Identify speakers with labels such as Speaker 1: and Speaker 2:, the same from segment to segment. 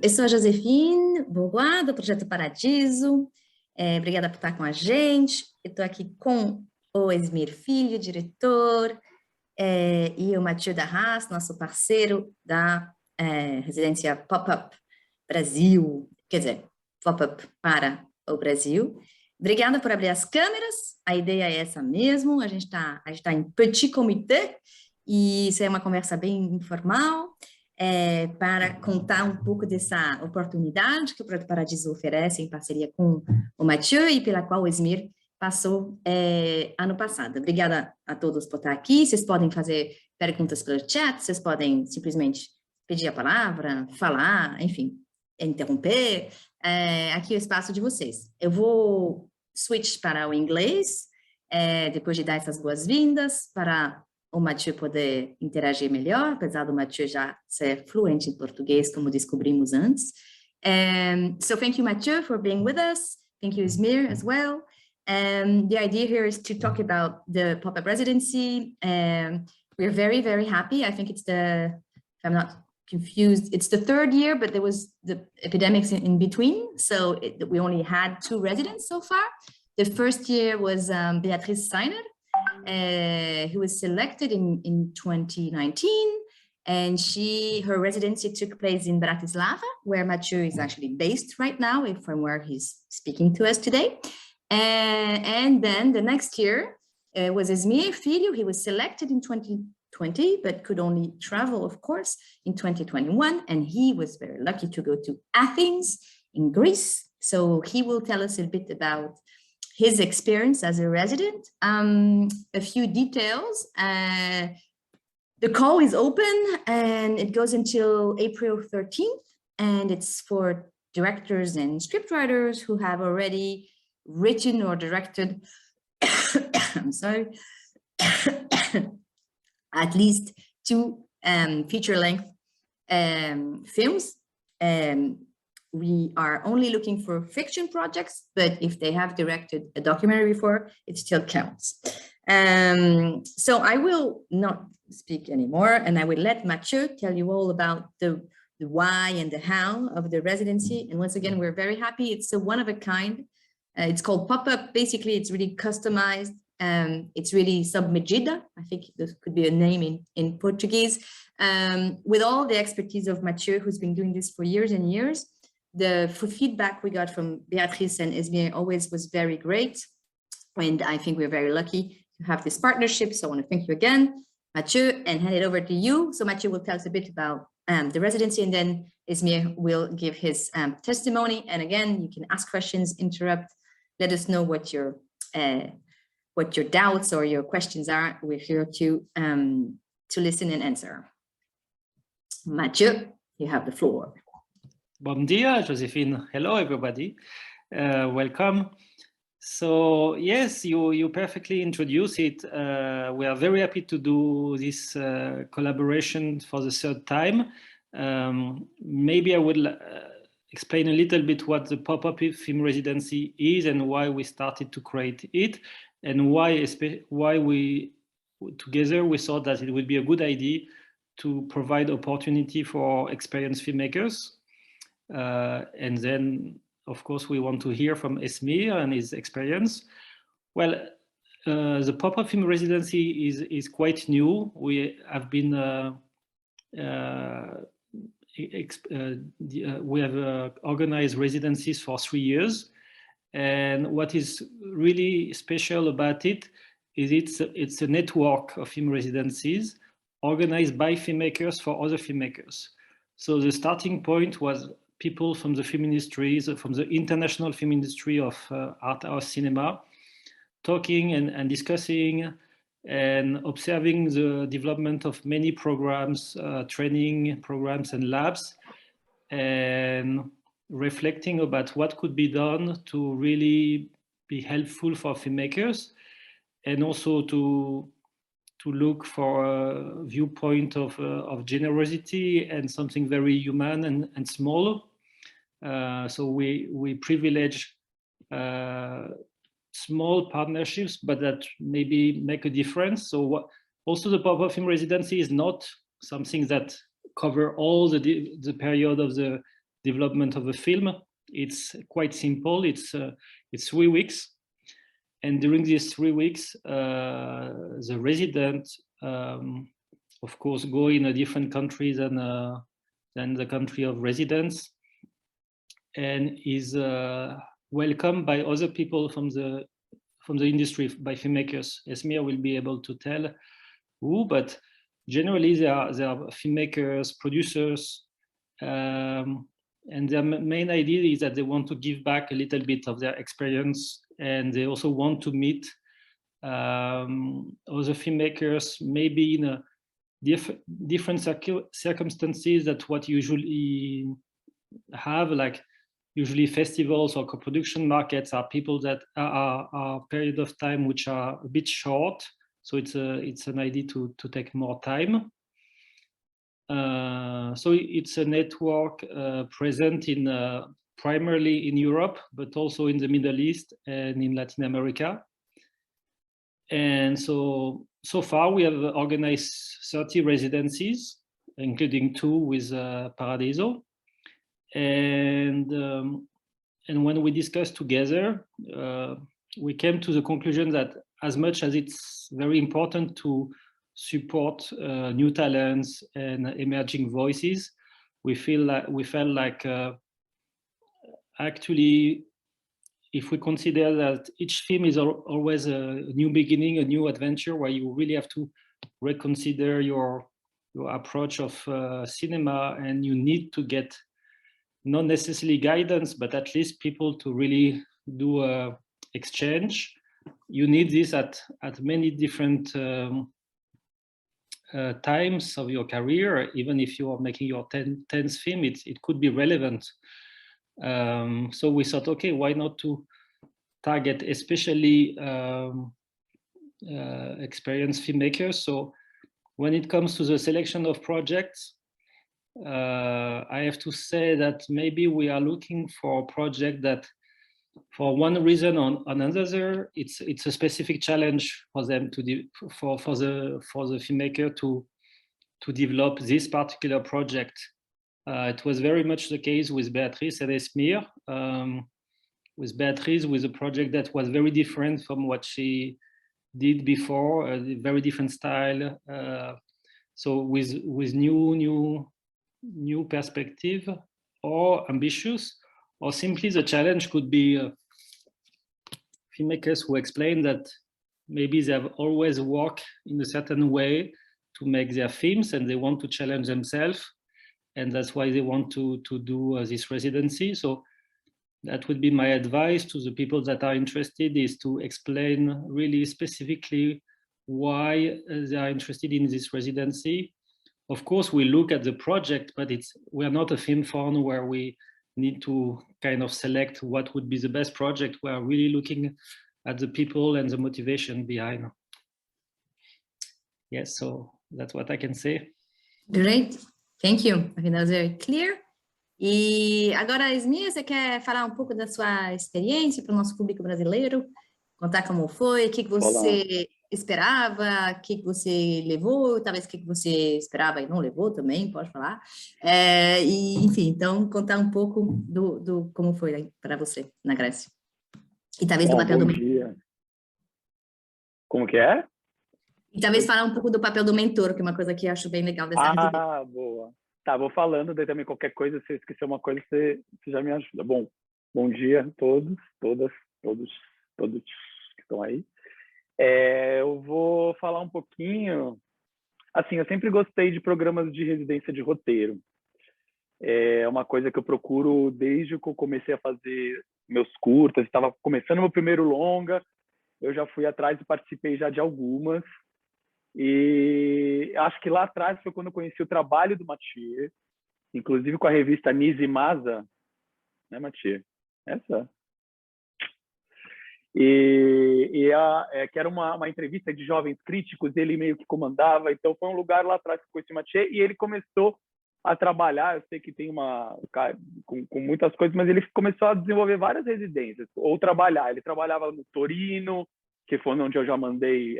Speaker 1: eu sou a Josephine Bourgois, do Projeto Paradiso. Obrigada por estar com a gente. Eu estou aqui com o Esmir Filho, diretor, e o Matthieu Darras, nosso parceiro da residência Pop Up Brasil, quer dizer, Pop Up para o Brasil. Obrigada por abrir as câmeras, a ideia é essa mesmo, a gente tá em petit comité, e isso é uma conversa bem informal, para contar um pouco dessa oportunidade que o Projeto Paradiso oferece em parceria com o Matthieu e pela qual o Esmir passou ano passado. Obrigada a todos por estar aqui, vocês podem fazer perguntas pelo chat, vocês podem simplesmente pedir a palavra, falar, enfim, interromper, aqui é o espaço de vocês. Eu vou switch para o inglês, depois de dar essas boas-vindas, para o Matthieu poder interagir melhor, apesar do Matthieu já ser fluente em português, como descobrimos antes. So thank you, Matthieu, for being with us. Thank you, Esmir, as well. The idea here is to talk about the Pop Up Residency. We're very, very happy. I think it's if I'm not confused, it's the third year, but there was the epidemics in between, so we only had 2 residents so far. The first year was Beatrice Seiner, who was selected in 2019, and her residency took place in Bratislava, where Matthieu is actually based right now, from where he's speaking to us today. And then the next year was Esmir Filho. He was selected in 2020, but could only travel, of course, in 2021, and he was very lucky to go to Athens in Greece. So he will tell us a bit about his experience as a resident. A few details. The call is open and it goes until April 13th, and it's for directors and scriptwriters who have already written or directed, I'm sorry, at least 2 feature-length films. We are only looking for fiction projects, but if they have directed a documentary before, it still counts. So I will not speak anymore, and I will let Matthieu tell you all about the why and the how of the residency. And once again, we're very happy. It's a one-of-a-kind. It's called Pop Up. Basically, it's really customized. It's really sub medida. I think this could be a name in Portuguese. With all the expertise of Matthieu, who's been doing this for years and years. The feedback we got from Beatrice and Esmir always was very great. And I think we're very lucky to have this partnership. So I want to thank you again, Matthieu, and hand it over to you. So Matthieu will tell us a bit about the residency, and then Esmir will give his testimony. And again, you can ask questions, interrupt, let us know what your doubts or your questions are. We're here to listen and answer. Matthieu, you have the floor.
Speaker 2: Bom dia, Josephine. Hello, everybody. Welcome. So yes, you perfectly introduced it. We are very happy to do this collaboration for the 3rd time. Maybe I would explain a little bit what the Pop-Up Film Residency is and why we started to create it, and why we together we thought that it would be a good idea to provide opportunity for experienced filmmakers. And then, of course, we want to hear from Esmir and his experience. Well, the Pop-Up Film Residency is quite new. We have been we have organized residencies for 3 years, and what is really special about it is it's a network of film residencies organized by filmmakers for other filmmakers. So the starting point was people from the film industries, from the international film industry of art house cinema, talking and discussing and observing the development of many programs, training programs and labs, and reflecting about what could be done to really be helpful for filmmakers, and also to look for a viewpoint of generosity and something very human and small. So we privilege small partnerships, but that maybe make a difference. So also the Pop Up Film Residency is not something that cover all the period of the development of a film. It's quite simple. It's 3 weeks. And during these 3 weeks, the resident, of course, go in a different country than the country of residence, and is welcomed by other people from the industry, by filmmakers. Esmir will be able to tell who, but generally they are filmmakers, producers, and their main idea is that they want to give back a little bit of their experience, and they also want to meet other filmmakers, maybe in a different circumstances that what usually have, like usually festivals or co-production markets are people that are period of time which are a bit short. So it's an idea to take more time. So it's a network present in primarily in Europe, but also in the Middle East and in Latin America. And so far we have organized 30 residencies, including 2 with Paradiso. And when we discussed together, we came to the conclusion that as much as it's very important to support new talents and emerging voices, we felt like actually, if we consider that each film is always a new beginning, a new adventure, where you really have to reconsider your approach of cinema, and you need to get not necessarily guidance, but at least people to really do a exchange. You need this at many different times of your career. Even if you are making your 10th film, it could be relevant. So we thought, okay, why not to target especially experienced filmmakers? So when it comes to the selection of projects, I have to say that maybe we are looking for a project that, for one reason or another, it's a specific challenge for them for the filmmaker to develop this particular project. It was very much the case with Beatrice and Esmir. With Beatrice, with a project that was very different from what she did before, a very different style. So with new perspective, or ambitious, or simply the challenge could be filmmakers who explain that maybe they have always worked in a certain way to make their films, and they want to challenge themselves, and that's why they want to do this residency. So that would be my advice to the people that are interested, is to explain really specifically why they are interested in this residency. Of course, we look at the project, but we're not a film fund where we need to kind of select what would be the best project. We are really looking at the people and the motivation behind. Yes, so that's what I can say.
Speaker 1: Great, thank you. I think that was very clear. E agora, Esmir, você quer falar um pouco da sua experiência para o nosso público brasileiro? Contar como foi, o que você esperava, o que você levou, talvez o que você esperava e não levou também, pode falar. E, enfim, então, contar um pouco do como foi para você na Grécia. E talvez do papel do mentor.
Speaker 3: Dia. Como que é?
Speaker 1: E talvez falar um pouco do papel do mentor, que é uma coisa que eu acho bem legal dessa residência.
Speaker 3: Ah, boa. Tá, vou falando, daí também qualquer coisa, se eu esquecer uma coisa, você já me ajuda. Bom dia a todos, todos que estão aí. Eu vou falar um pouquinho, assim, eu sempre gostei de programas de residência de roteiro. É uma coisa que eu procuro desde que eu comecei a fazer meus curtas, estava começando meu primeiro longa, eu já fui atrás e participei já de algumas. E acho que lá atrás foi quando eu conheci o trabalho do Matthieu, inclusive com a revista Nise Masa, né, Matthieu? Essa. Que era uma entrevista de jovens críticos, ele meio que comandava, então foi um lugar lá atrás que eu conheci o Matthieu, e ele começou a trabalhar, eu sei que tem com muitas coisas, mas ele começou a desenvolver várias residências, ou trabalhar. Ele trabalhava no Torino, que foi onde eu já mandei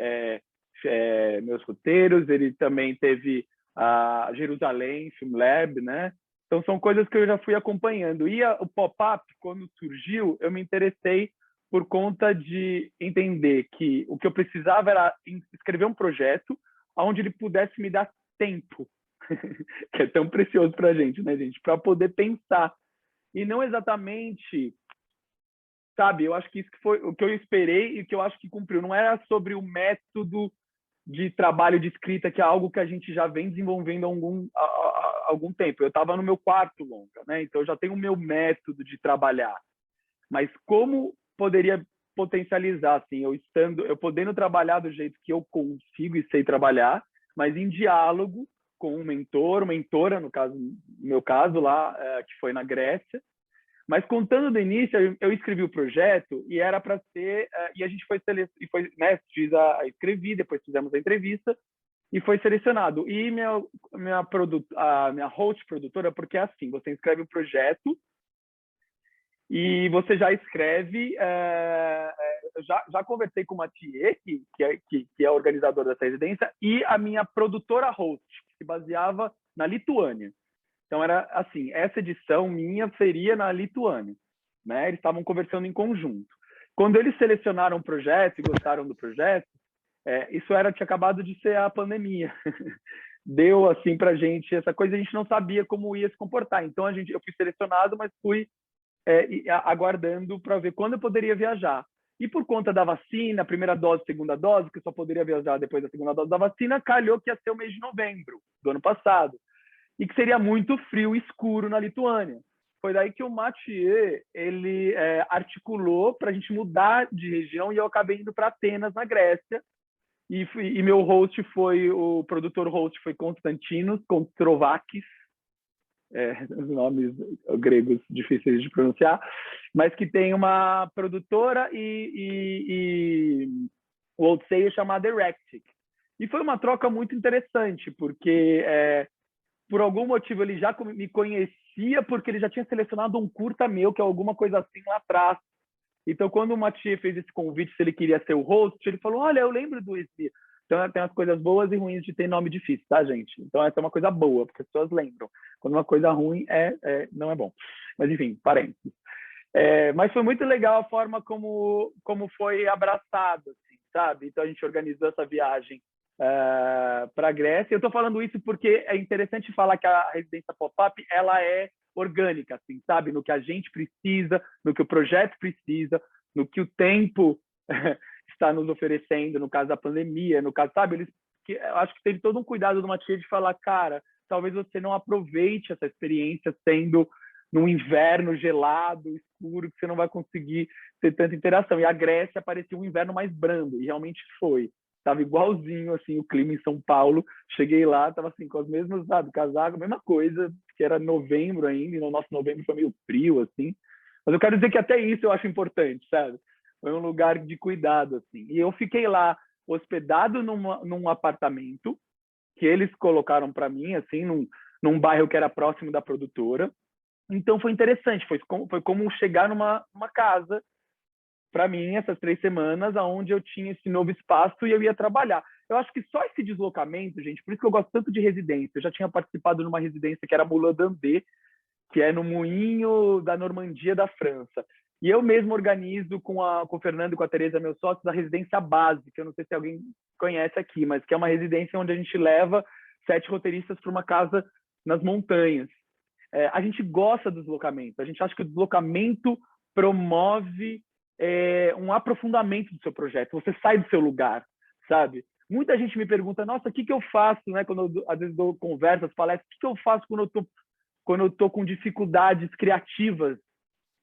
Speaker 3: meus roteiros. Ele também teve a Jerusalém Film Lab, né? Então, são coisas que eu já fui acompanhando. E o pop-up, quando surgiu, eu me interessei por conta de entender que o que eu precisava era escrever um projeto onde ele pudesse me dar tempo, que é tão precioso para a gente, né, gente? Para poder pensar. E não exatamente, sabe? Eu acho que isso que foi o que eu esperei e o que eu acho que cumpriu. Não era sobre o método de trabalho de escrita, que é algo que a gente já vem desenvolvendo há algum tempo. Eu estava no meu quarto longa, né? Então eu já tenho o meu método de trabalhar. Mas como poderia potencializar, assim, eu podendo trabalhar do jeito que eu consigo e sei trabalhar, mas em diálogo com um mentor, mentora, no meu caso lá, que foi na Grécia. Mas contando do início, eu escrevi o projeto e era para ser, e a gente né, escrevi, depois fizemos a entrevista e foi selecionado. E a minha host produtora, porque é assim, você escreve o projeto e você já escreve. Já conversei com o Matthieu, que é organizador dessa residência, e a minha produtora host, que se baseava na Lituânia. Então, era assim, essa edição minha seria na Lituânia, né? Eles estavam conversando em conjunto. Quando eles selecionaram o projeto e gostaram do projeto, isso tinha acabado de ser a pandemia. Deu, assim, pra gente essa coisa, a gente não sabia como ia se comportar. Então, eu fui selecionado, mas fui aguardando para ver quando eu poderia viajar. E por conta da vacina, primeira dose, segunda dose, que eu só poderia viajar depois da segunda dose da vacina, calhou que ia ser o mês de novembro do ano passado. E que seria muito frio e escuro na Lituânia. Foi daí que o Matthieu, ele articulou para a gente mudar de região e eu acabei indo para Atenas, na Grécia. E meu host o produtor host foi Konstantinos Kontrovakis, os nomes gregos difíceis de pronunciar, mas que tem uma produtora e o wholesale chamado Erectic. E foi uma troca muito interessante, porque por algum motivo ele já me conhecia, porque ele já tinha selecionado um curta meu, que é alguma coisa assim lá atrás. Então, quando o Matthieu fez esse convite, se ele queria ser o host, ele falou, olha, eu lembro do Esmir. Então, tem as coisas boas e ruins de ter nome difícil, tá, gente? Então, essa é uma coisa boa, porque as pessoas lembram. Quando uma coisa ruim não é bom. Mas, enfim, parênteses. Mas foi muito legal a forma como foi abraçado, assim, sabe? Então, a gente organizou essa viagem para a Grécia. Eu estou falando isso porque é interessante falar que a residência pop-up ela é orgânica, assim, sabe? No que a gente precisa, no que o projeto precisa, no que o tempo está nos oferecendo, no caso da pandemia, no caso, sabe? Eu acho que teve todo um cuidado do Matthieu de falar, cara, talvez você não aproveite essa experiência sendo num inverno gelado, escuro, que você não vai conseguir ter tanta interação. E a Grécia parecia um inverno mais brando, e realmente foi. Estava igualzinho, assim, o clima em São Paulo. Cheguei lá, estava assim, com as mesmas, sabe, casaco, mesma coisa, que era novembro ainda, e no nosso novembro foi meio frio, assim. Mas eu quero dizer que até isso eu acho importante, sabe? Foi um lugar de cuidado, assim. E eu fiquei lá, hospedado num apartamento, que eles colocaram para mim, assim, num bairro que era próximo da produtora. Então foi interessante, foi como chegar numa casa, para mim, essas 3 semanas, onde eu tinha esse novo espaço e eu ia trabalhar. Eu acho que só esse deslocamento, gente, por isso que eu gosto tanto de residência. Eu já tinha participado numa residência que era Moulin d'Andé, que é no moinho da Normandia da França. E eu mesmo organizo com o Fernando e com a Tereza, meus sócios, a residência Base, que eu não sei se alguém conhece aqui, mas que é uma residência onde a gente leva 7 roteiristas para uma casa nas montanhas. A gente gosta do deslocamento. A gente acha que o deslocamento promove um aprofundamento do seu projeto. Você sai do seu lugar, sabe? Muita gente me pergunta, nossa, o que eu faço, né? Quando eu, às vezes, dou conversas, palestras, o que eu faço quando eu tô com dificuldades criativas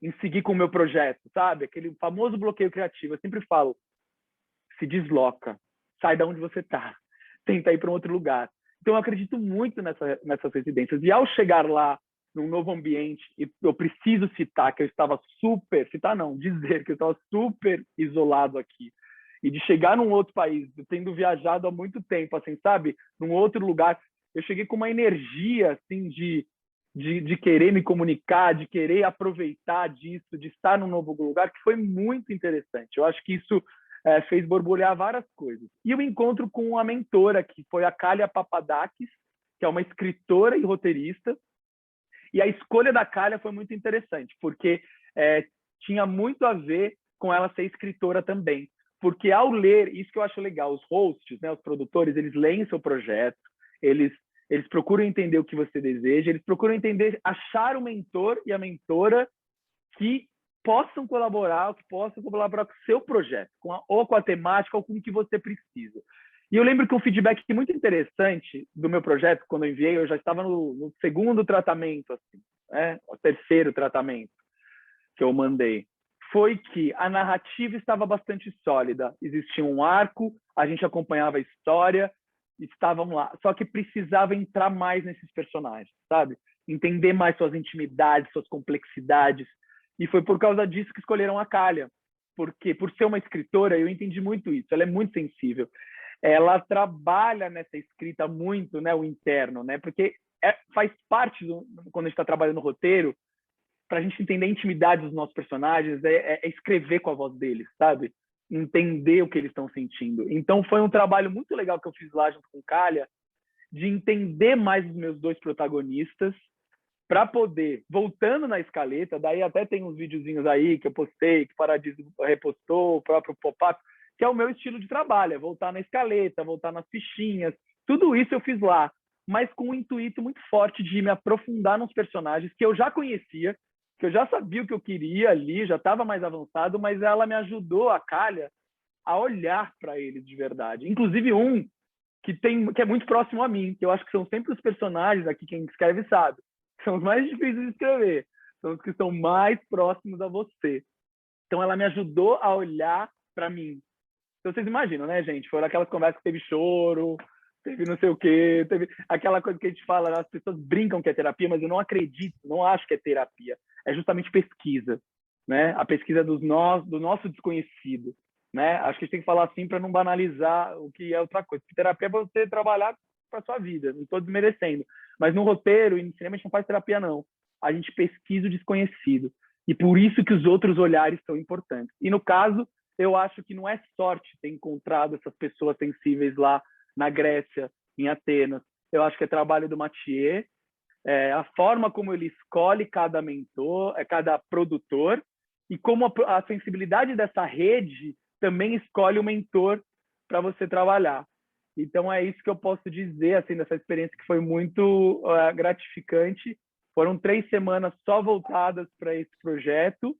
Speaker 3: em seguir com o meu projeto, sabe? Aquele famoso bloqueio criativo. Eu sempre falo, se desloca, sai da onde você tá, tenta ir para um outro lugar. Então, eu acredito muito nessas residências. E ao chegar lá, num novo ambiente, e eu preciso citar que eu estava dizer que eu estava super isolado aqui. E de chegar num outro país, tendo viajado há muito tempo, assim, sabe? Num outro lugar, eu cheguei com uma energia, assim, de querer me comunicar, de querer aproveitar disso, de estar num novo lugar, que foi muito interessante. Eu acho que isso fez borbulhar várias coisas. E eu encontro com a mentora, que foi a Kália Papadakis, que é uma escritora e roteirista, E a escolha da Calha foi muito interessante, porque tinha muito a ver com ela ser escritora também. Porque ao ler, isso que eu acho legal, os hosts, né, os produtores, eles leem seu projeto, eles procuram entender o que você deseja, eles procuram entender, achar o mentor e a mentora que possam colaborar com o seu projeto, ou com a temática, ou com o que você precisa. E eu lembro que um feedback muito interessante do meu projeto, quando eu enviei, eu já estava no segundo tratamento, assim, né? O terceiro tratamento que eu mandei, foi que a narrativa estava bastante sólida. Existia um arco, a gente acompanhava a história, estavam lá. Só que precisava entrar mais nesses personagens, sabe? Entender mais suas intimidades, suas complexidades. E foi por causa disso que escolheram a Calha. Porque, por ser uma escritora, eu entendi muito isso. Ela é muito sensível. Ela trabalha nessa escrita muito, né, o interno, né? Porque faz parte, quando a gente está trabalhando no roteiro, para a gente entender a intimidade dos nossos personagens, é escrever com a voz deles, sabe? Entender o que eles estão sentindo. Então, foi um trabalho muito legal que eu fiz lá junto com Calha, de entender mais os meus dois protagonistas, para poder, voltando na escaleta, daí até tem uns videozinhos aí que eu postei, que o Paradiso repostou, o próprio Pop Up, que é o meu estilo de trabalho, é voltar na escaleta, voltar nas fichinhas, tudo isso eu fiz lá, mas com um intuito muito forte de me aprofundar nos personagens que eu já conhecia, que eu já sabia o que eu queria ali, já estava mais avançado, mas ela me ajudou, a Calha, a olhar para eles de verdade. Inclusive um que é muito próximo a mim, que eu acho que são sempre os personagens, aqui quem escreve sabe, são os mais difíceis de escrever, são os que estão mais próximos a você. Então ela me ajudou a olhar para mim. Então vocês imaginam, né, gente? Foram aquelas conversas que teve choro, teve não sei o quê, teve aquela coisa que a gente fala, as pessoas brincam que é terapia, mas eu não acredito, não acho que é terapia. É justamente pesquisa, né? A pesquisa do nosso desconhecido, né? Acho que a gente tem que falar assim para não banalizar o que é outra coisa. Porque terapia é você trabalhar para sua vida, não estou desmerecendo. Mas no roteiro e no cinema a gente não faz terapia, não. A gente pesquisa o desconhecido. E por isso que os outros olhares são importantes. E no caso, eu acho que não é sorte ter encontrado essas pessoas sensíveis lá na Grécia, em Atenas. Eu acho que é trabalho do Matthieu, a forma como ele escolhe cada mentor, cada produtor, e como a sensibilidade dessa rede também escolhe o mentor para você trabalhar. Então é isso que eu posso dizer, assim, dessa experiência que foi muito gratificante. Foram 3 semanas só voltadas para esse projeto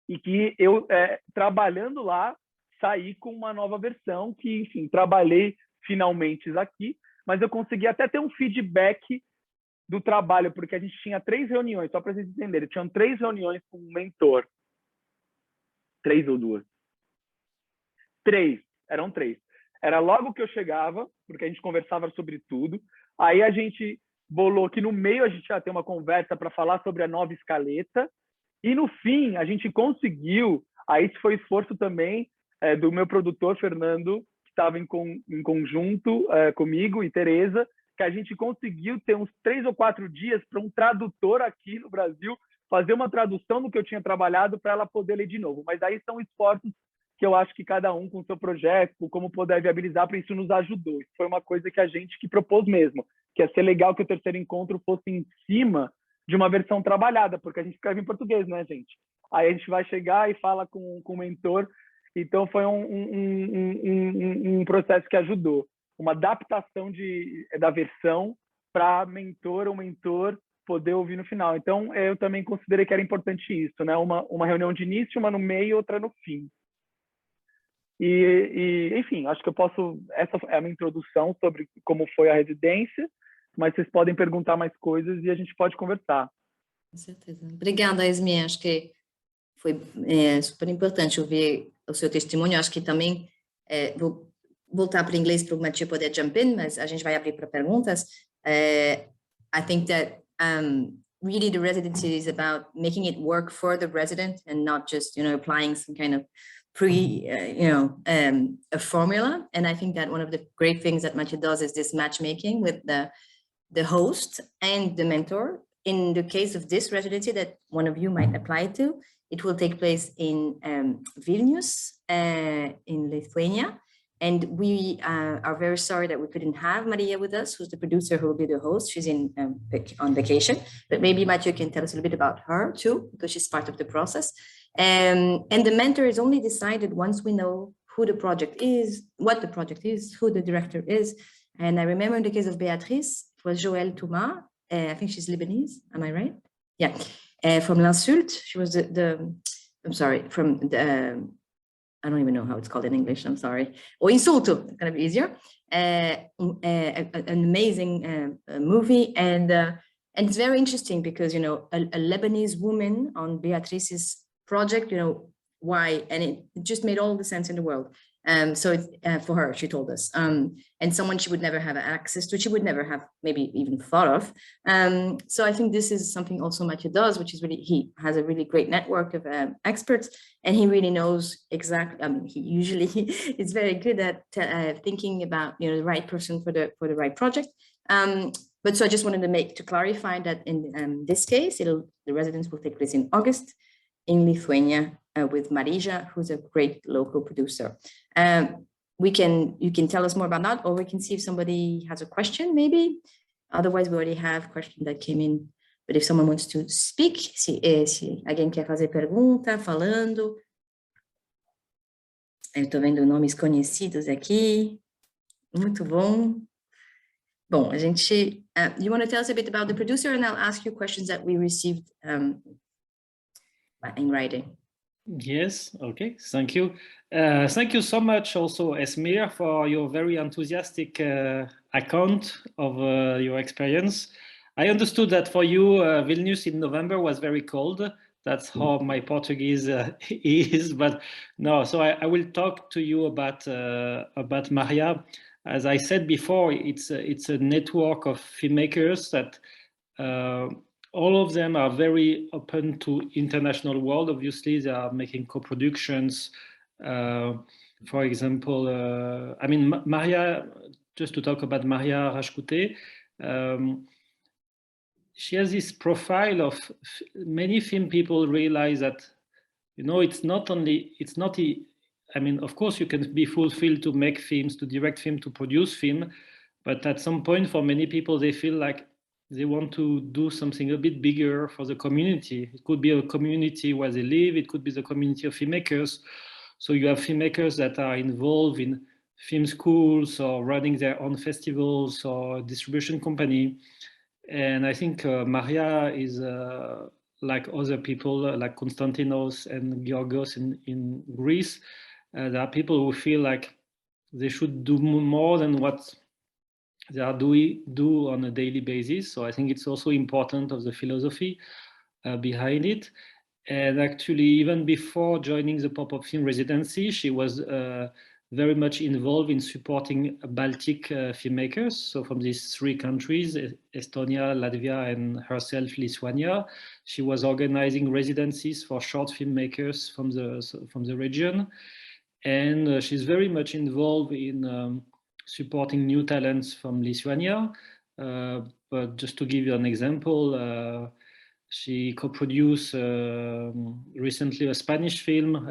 Speaker 3: e que eu, trabalhando lá, saí com uma nova versão que, enfim, trabalhei finalmente aqui, mas eu consegui até ter um feedback do trabalho, porque a gente tinha 3 reuniões, só para vocês entenderem, tinham 3 reuniões com um mentor. 3 ou 2? 3, eram 3. Era logo que eu chegava, porque a gente conversava sobre tudo. Aí a gente bolou que no meio a gente ia ter uma conversa para falar sobre a nova escaleta. E no fim, a gente conseguiu, aí foi esforço também do meu produtor, Fernando, que estava em conjunto comigo e Tereza, que a gente conseguiu ter uns 3 ou 4 dias para um tradutor aqui no Brasil fazer uma tradução do que eu tinha trabalhado para ela poder ler de novo. Mas aí são esforços que eu acho que cada um com o seu projeto, como poder viabilizar, para isso nos ajudou. Isso foi uma coisa que a gente que propôs mesmo, que ia ser legal que o terceiro encontro fosse em cima de uma versão trabalhada, porque a gente escreve em português, né, gente? Aí a gente vai chegar e fala com o mentor. Então foi um processo que ajudou. Uma adaptação da versão para mentor ou mentor poder ouvir no final. Então eu também considerei que era importante isso, né? Uma reunião de início, uma no meio e outra no fim. Enfim, acho que essa é a minha introdução sobre como foi a residência, mas vocês podem perguntar mais coisas e a gente pode conversar.
Speaker 1: Com certeza. Obrigada, Esmir. Acho que foi super importante ouvir o seu testemunho. Acho que também vou voltar para o inglês para o Matthieu poder jump in, mas a gente vai abrir para perguntas. I think that really the residency is about making it work for the resident and not just, applying some kind of a formula. And I think that one of the great things that Matthieu does is this matchmaking with the host and the mentor. In the case of this residency that one of you might apply to, it will take place in Vilnius, in Lithuania. And we are very sorry that we couldn't have Maria with us, who's the producer who will be the host. She's on vacation, but maybe Matthieu can tell us a little bit about her too, because she's part of the process. And the mentor is only decided once we know who the project is, what the project is, who the director is. And I remember in the case of Beatrice, it was Joëlle Touma. I think she's Lebanese, am I right? Yeah, from L'Insulte. She was I'm sorry, from the, I don't even know how it's called in English, I'm sorry. Or Insulto, it's gonna be easier. An amazing movie, and it's very interesting because, you know, a Lebanese woman on Beatrice's project, you know, why, and it just made all the sense in the world. So it's, for her, she told us, and someone she would never have access to, she would never have maybe even thought of. So I think this is something also Matthieu does, which is really, he has a really great network of experts, and he really knows exactly, he usually is very good at thinking about, you know, the right person for the right project. But so I just wanted to clarify that in this case, the residence will take place in August in Lithuania, with Marija, who's a great local producer. You can tell us more about that, or we can see if somebody has a question, maybe. Otherwise, we already have questions that came in. But if someone wants to speak, se alguém quer fazer pergunta, falando. Eu estou vendo nomes conhecidos aqui. Muito bom. Bom, a gente... you want to tell us a bit about the producer, and I'll ask you questions that we received in writing.
Speaker 2: Yes, okay, thank you. Thank you so much also, Esmir, for your very enthusiastic account of your experience. I understood that for you, Vilnius in November was very cold. That's how my Portuguese is, but no, so I will talk to you about Maria. As I said before, it's a network of filmmakers that all of them are very open to international world. Obviously, they are making co-productions. For example, I mean, Maria, just to talk about Maria Rashkute, she has this profile of many film people realize that, you know, I mean, of course, you can be fulfilled to make films, to direct film, to produce film, but at some point, for many people, they feel like they want to do something a bit bigger for the community. It could be a community where they live. It could be the community of filmmakers. So you have filmmakers that are involved in film schools or running their own festivals or distribution company. And I think Maria is like other people, like Konstantinos and Georgos in Greece. There are people who feel like they should do more than what they are do on a daily basis. So I think it's also important of the philosophy behind it. And actually, even before joining the Pop Up Film Residency, she was very much involved in supporting Baltic filmmakers. So from these three countries, Estonia, Latvia, and herself, Lithuania, she was organizing residencies for short filmmakers from the region. And she's very much involved in supporting new talents from Lithuania. But just to give you an example, she co-produced recently a Spanish film.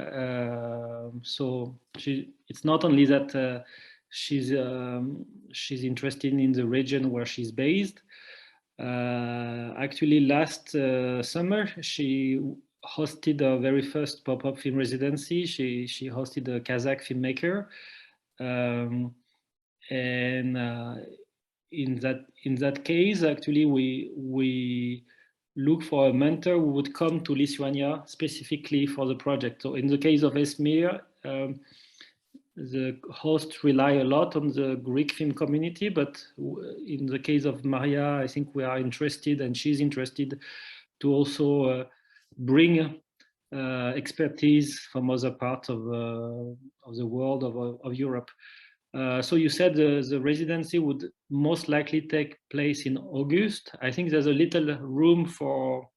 Speaker 2: So it's not only that she's interested in the region where she's based. Actually, last summer, she hosted her very first pop-up film residency. She hosted a Kazakh filmmaker. And in that case, actually, we look for a mentor who would come to Lithuania specifically for the project. So in the case of Esmir, the hosts rely a lot on the Greek film community, but in the case of Maria, I think we are interested, and she's interested to also bring expertise from other parts of the world, of Europe. So you said the residency would most likely take place in August. I think there's a little room for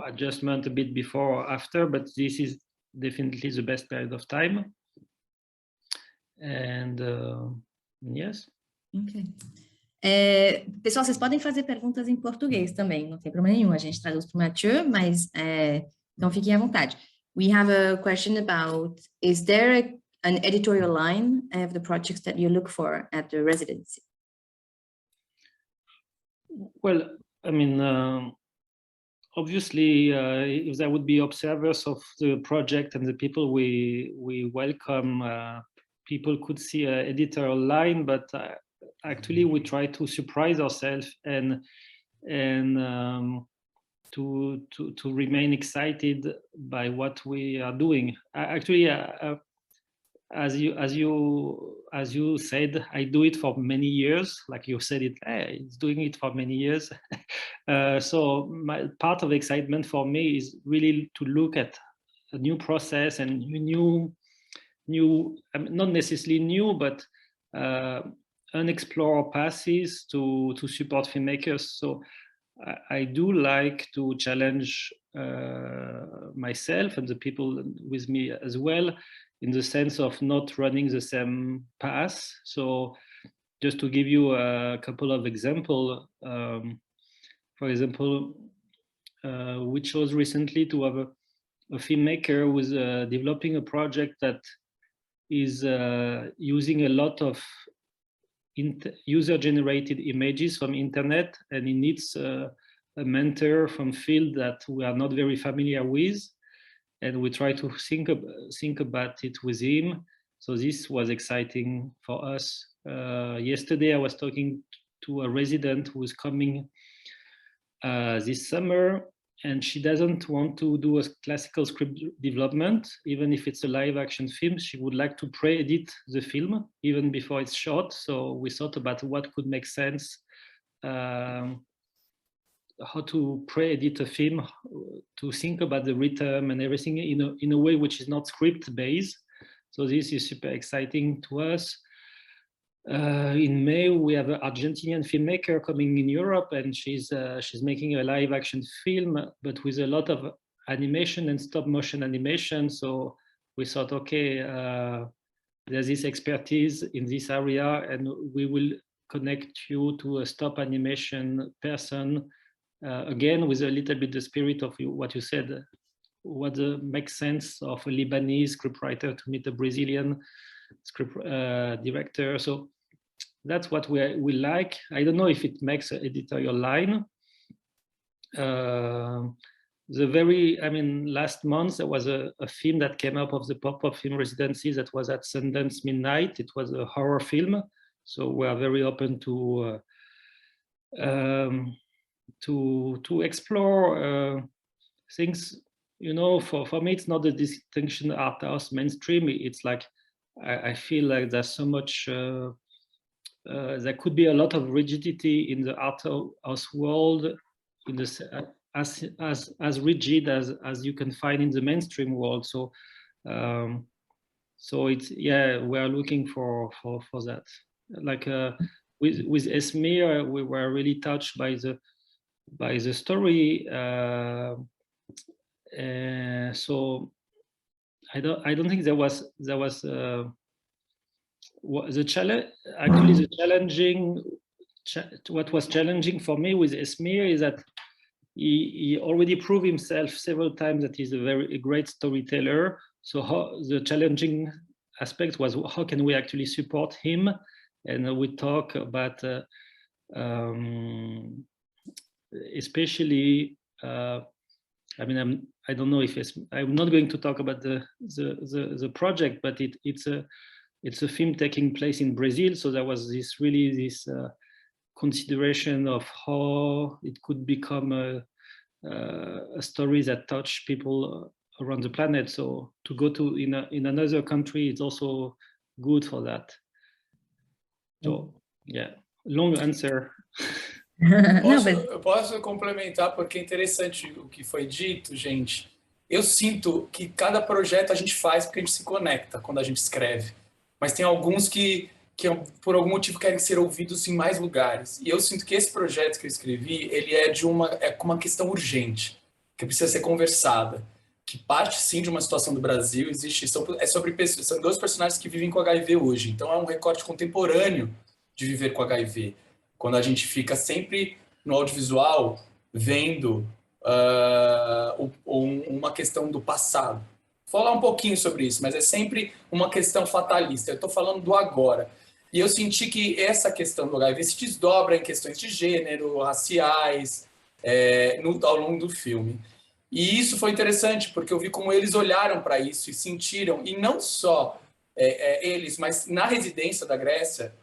Speaker 2: adjustment a bit before or after, but this is definitely the best period of time. And yes.
Speaker 1: Ok. Pessoal, vocês podem fazer perguntas em português também, não tem problema nenhum. A gente traduz para o Matthieu, mas então fiquem à vontade. We have a question about, is there an editorial line of the projects that you look for at the residency?
Speaker 2: Well, I mean, obviously, if there would be observers of the project and the people we welcome, people could see an editorial line, but actually we try to surprise ourselves and to remain excited by what we are doing. Actually, as you said, I do it for many years. Like you said, it's doing it for many years. So part of excitement for me is really to look at a new process and new, I mean, not necessarily new, but unexplored paths to support filmmakers. So I do like to challenge myself and the people with me as well, in the sense of not running the same path. So just to give you a couple of examples, for example, we chose recently to have a filmmaker who is developing a project that is using a lot of user-generated images from internet, and he needs a mentor from field that we are not very familiar with, and we try to think about it with him. So this was exciting for us. Yesterday I was talking to a resident who is coming this summer, and she doesn't want to do a classical script development, even if it's a live action film. She would like to pre-edit the film even before it's shot. So we thought about what could make sense, how to pre-edit a film, to think about the rhythm and everything in a way which is not script-based. So this is super exciting to us. In May, we have an Argentinian filmmaker coming in Europe, and she's making a live action film, but with a lot of animation and stop motion animation. So we thought, okay, there's this expertise in this area, and we will connect you to a stop animation person, again, with a little bit the spirit of what you said, what makes sense of a Lebanese scriptwriter to meet a Brazilian script director. So that's what we like. I don't know if it makes an editorial line. Last month there was a film that came up of the Pop Up Film Residency that was at Sundance Midnight. It was a horror film, so we are very open to explore things. You know, for me, it's not a distinction art house mainstream. It's like I feel like there's so much. There could be a lot of rigidity in the art house world, in the as rigid as you can find in the mainstream world. So, so it's, yeah, we are looking for that. Like with Esmir, we were really touched by the story. So I don't think there was the challenge. Actually, what was challenging for me with Esmir is that he already proved himself several times that he's a great storyteller. So the challenging aspect was, how can we actually support him? And we talk about especially I don't know if I'm not going to talk about the project, but it's a film taking place in Brazil. So there was this consideration of how it could become a story that touch people around the planet. So to go to in another country, it's also good for that. So yeah, long answer.
Speaker 4: Eu posso complementar, porque é interessante o que foi dito, gente. Eu sinto que cada projeto a gente faz porque a gente se conecta quando a gente escreve. Mas tem alguns que por algum motivo querem ser ouvidos em mais lugares. E eu sinto que esse projeto que eu escrevi, ele é com uma questão urgente, que precisa ser conversada, que parte sim de uma situação do Brasil, são dois personagens que vivem com HIV hoje. Então é um recorte contemporâneo de viver com HIV. Quando a gente fica sempre no audiovisual vendo uma questão do passado. falar um pouquinho sobre isso, mas é sempre uma questão fatalista. Eu estou falando do agora. E eu senti que essa questão do HIV se desdobra em questões de gênero, raciais, ao longo do filme. E isso foi interessante, porque eu vi como eles olharam para isso e sentiram, e não só eles, mas na residência da Grécia,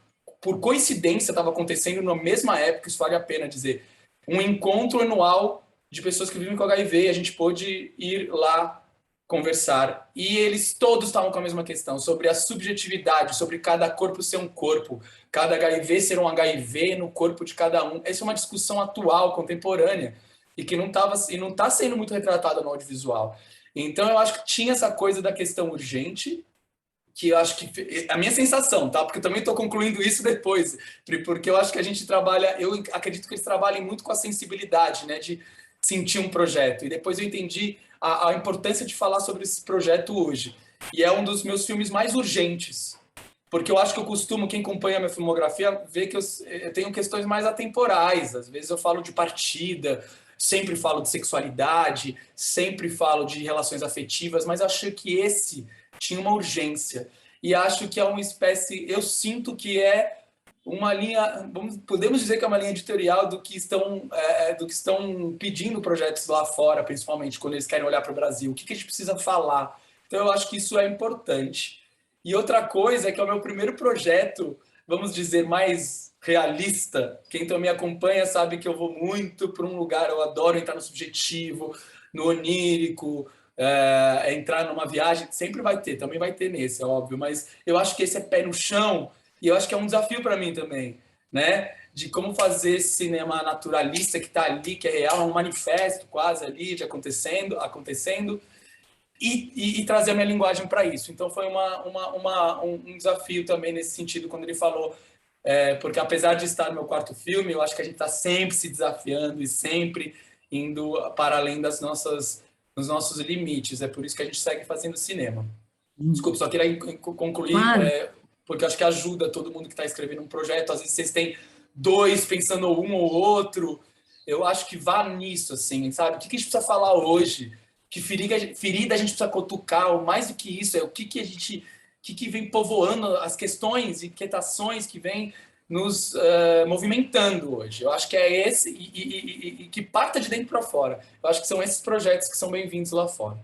Speaker 4: por coincidência, estava acontecendo na mesma época, isso vale a pena dizer, um encontro anual de pessoas que vivem com HIV, e a gente pôde ir lá conversar, e eles todos estavam com a mesma questão, sobre a subjetividade, sobre cada corpo ser um corpo, cada HIV ser um HIV no corpo de cada um. Essa é uma discussão atual, contemporânea, e que não está sendo muito retratada no audiovisual. Então eu acho que tinha essa coisa da questão urgente, que eu acho que a minha sensação, tá? Porque eu também estou concluindo isso depois, porque eu acho que a gente trabalha, eu acredito que eles trabalhem muito com a sensibilidade, né, de sentir um projeto. E depois eu entendi a importância de falar sobre esse projeto hoje. E é um dos meus filmes mais urgentes, porque eu acho que eu costumo, quem acompanha a minha filmografia, ver que eu tenho questões mais atemporais. Às vezes eu falo de partida, sempre falo de sexualidade, sempre falo de relações afetivas, mas acho que esse tinha uma urgência. E acho que é uma espécie, eu sinto que é uma linha, podemos dizer que é uma linha editorial do que estão pedindo projetos lá fora, principalmente quando eles querem olhar para o Brasil. O que a gente precisa falar? Então eu acho que isso é importante. E outra coisa é que é o meu primeiro projeto, vamos dizer, mais realista. Quem também me acompanha sabe que eu vou muito para um lugar, eu adoro entrar no subjetivo, no onírico, entrar numa viagem, sempre vai ter, também vai ter nesse, é óbvio, mas eu acho que esse é pé no chão, e eu acho que é um desafio para mim também, né? De como fazer esse cinema naturalista que está ali, que é real, é um manifesto quase ali de acontecendo, e trazer a minha linguagem para isso. Então foi um desafio também nesse sentido, quando ele falou, porque apesar de estar no meu quarto filme, eu acho que a gente está sempre se desafiando e sempre indo para além dos nossos limites. É por isso que a gente segue fazendo cinema. Desculpa, só queria concluir,
Speaker 1: Claro.
Speaker 4: porque eu acho que ajuda todo mundo que está escrevendo um projeto. Às vezes vocês têm dois pensando um ou outro. Eu acho que vá nisso, assim, sabe? O que a gente precisa falar hoje? Que ferida a gente precisa cutucar, ou mais do que isso, é o que a gente... que vem povoando as questões e inquietações que vem nos movimentando hoje. Eu acho que é esse, e que parta de dentro para fora. Eu acho que são esses projetos que são bem-vindos lá fora.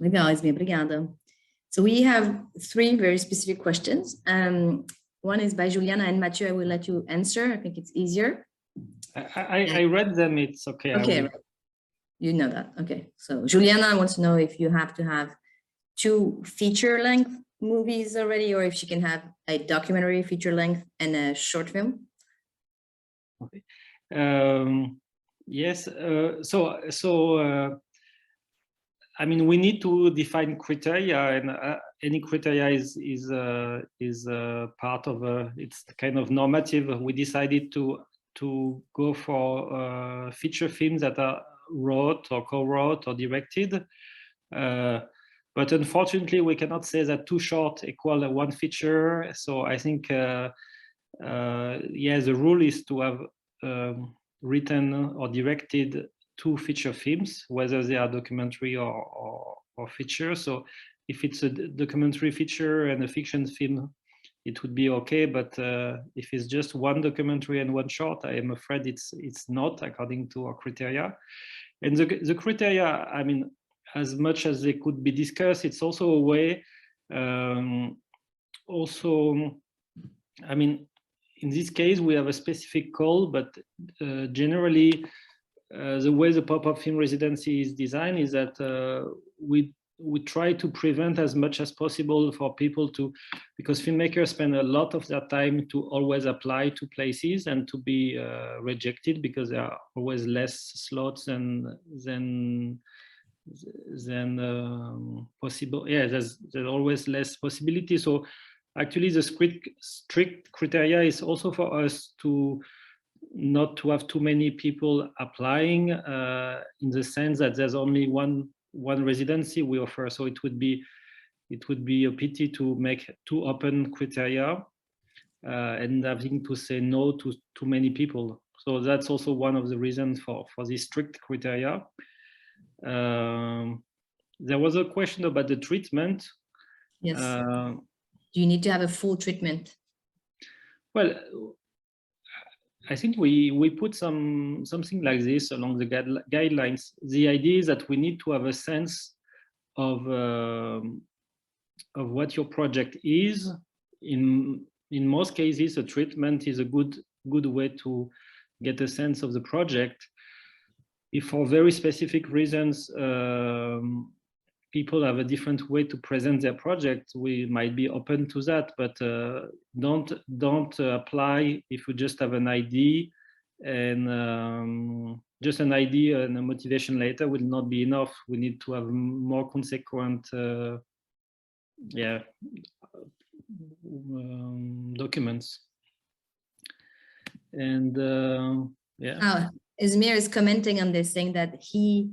Speaker 1: Legal, Esmir, obrigada. So we have 3 very specific questions. One is by Juliana and Matthieu. I will let you answer. I think it's easier.
Speaker 2: I read them. It's okay.
Speaker 1: Okay, you know that. Okay. So Juliana wants to know if you have to have 2 feature-length movies already, or if she can have a documentary feature-length and a short film.
Speaker 2: Okay. Yes. I mean, we need to define criteria, and any criteria is part of it's kind of normative. We decided to go for feature films that are wrote or co-wrote or directed. But unfortunately, we cannot say that 2 short equal 1 feature. So I think, the rule is to have written or directed 2 feature films, whether they are documentary or feature. So if it's a documentary feature and a fiction film, it would be okay. But if it's just 1 documentary and 1 short, I am afraid it's not according to our criteria. And the criteria, I mean, as much as they could be discussed, it's also a way, I mean, in this case, we have a specific call, but generally, the way the Pop Up Film Residency is designed is that we try to prevent as much as possible for people to, because filmmakers spend a lot of their time to always apply to places and to be rejected because there are always less slots than possible. Yeah, there's always less possibility. So actually the strict criteria is also for us to not to have too many people applying, in the sense that there's only one residency we offer. So it would be a pity to make too open criteria and having to say no to too many people. So that's also one of the reasons for this strict criteria. there was a question about the treatment.
Speaker 1: Yes. Do you need to have a full treatment?
Speaker 2: Well, I think we put something like this along the guidelines. The idea is that we need to have a sense of what your project is. In most cases, a treatment is a good way to get a sense of the project. If for very specific reasons people have a different way to present their project, we might be open to that, but don't apply if you just have an idea, and just an idea and a motivation later will not be enough. We need to have more consequent documents. And
Speaker 1: Esmir is commenting on this, saying that he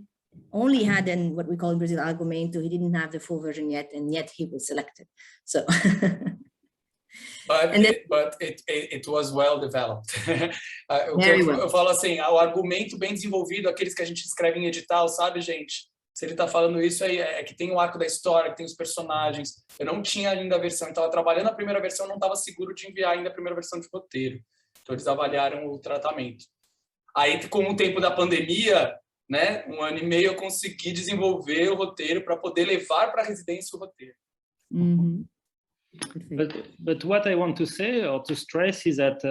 Speaker 1: only had what we call in Brazil argumento. He didn't have the full version yet, and yet he was selected. So,
Speaker 4: but it was well developed. Eu falo assim, o argumento bem desenvolvido, aqueles que a gente escreve em edital, sabe, gente? Se ele está falando isso aí, é que tem o arco da história, que tem os personagens. Eu não tinha ainda a versão, eu estava trabalhando a primeira versão, não estava seguro de enviar ainda a primeira versão de roteiro. Então eles avaliaram o tratamento. Aí, com o tempo da pandemia, né, 1 ano e meio, eu consegui desenvolver o roteiro para poder levar para a residência o roteiro.
Speaker 1: Mm-hmm.
Speaker 2: But what I want to say or to stress is that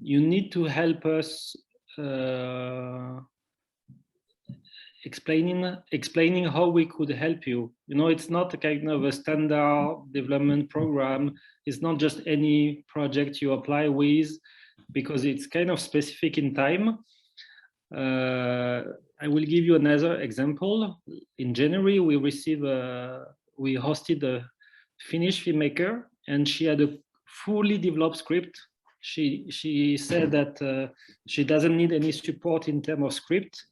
Speaker 2: you need to help us explaining how we could help you. You know, it's not a kind of a standard development program. It's not just any project you apply with, because it's kind of specific in time. I will give you another example. In January, we hosted a Finnish filmmaker, and she had a fully developed script. She said that she doesn't need any support in terms of script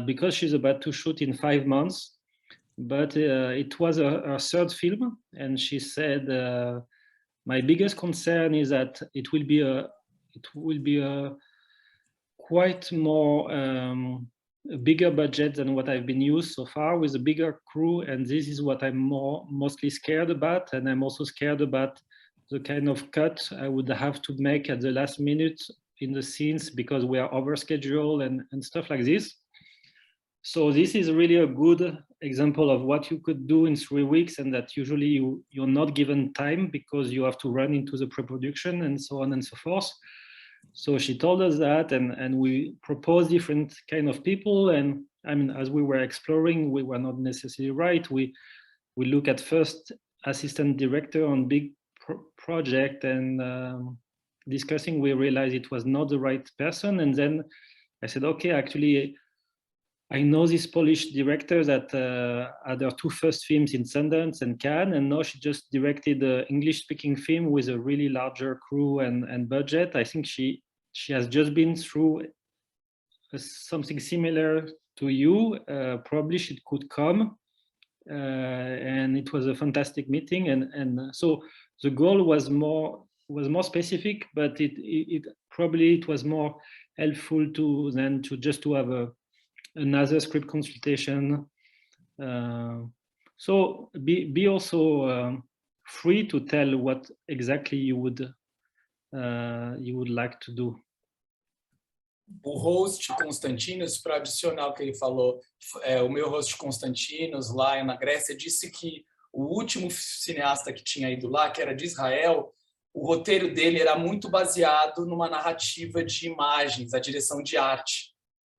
Speaker 2: because she's about to shoot in 5 months. But it was her third film, and she said, my biggest concern is that it will be a quite more a bigger budget than what I've been used so far, with a bigger crew, and this is what I'm mostly scared about. And I'm also scared about the kind of cut I would have to make at the last minute in the scenes, because we are over schedule and stuff like this. So this is really a good example of what you could do in 3 weeks, and that usually you're not given time because you have to run into the pre-production and so on and so forth. So she told us that, and we proposed different kind of people. And I mean, as we were exploring, we were not necessarily right. We look at first assistant director on big project, and discussing, we realized it was not the right person. And then I said, okay, actually, I know this Polish director that had her 2 first films in Sundance and Cannes, and now she just directed an English-speaking film with a really larger crew and budget. I think she has just been through something similar to you. Probably she could come, and it was a fantastic meeting. And so the goal was more specific, but it probably was more helpful than to have another script consultation. So be also free to tell what exactly you would like to do.
Speaker 4: O host Constantinos, para adicionar o que ele falou, o meu host Constantinos lá na Grécia disse que o último cineasta que tinha ido lá, que era de Israel, o roteiro dele era muito baseado numa narrativa de imagens, a direção de arte.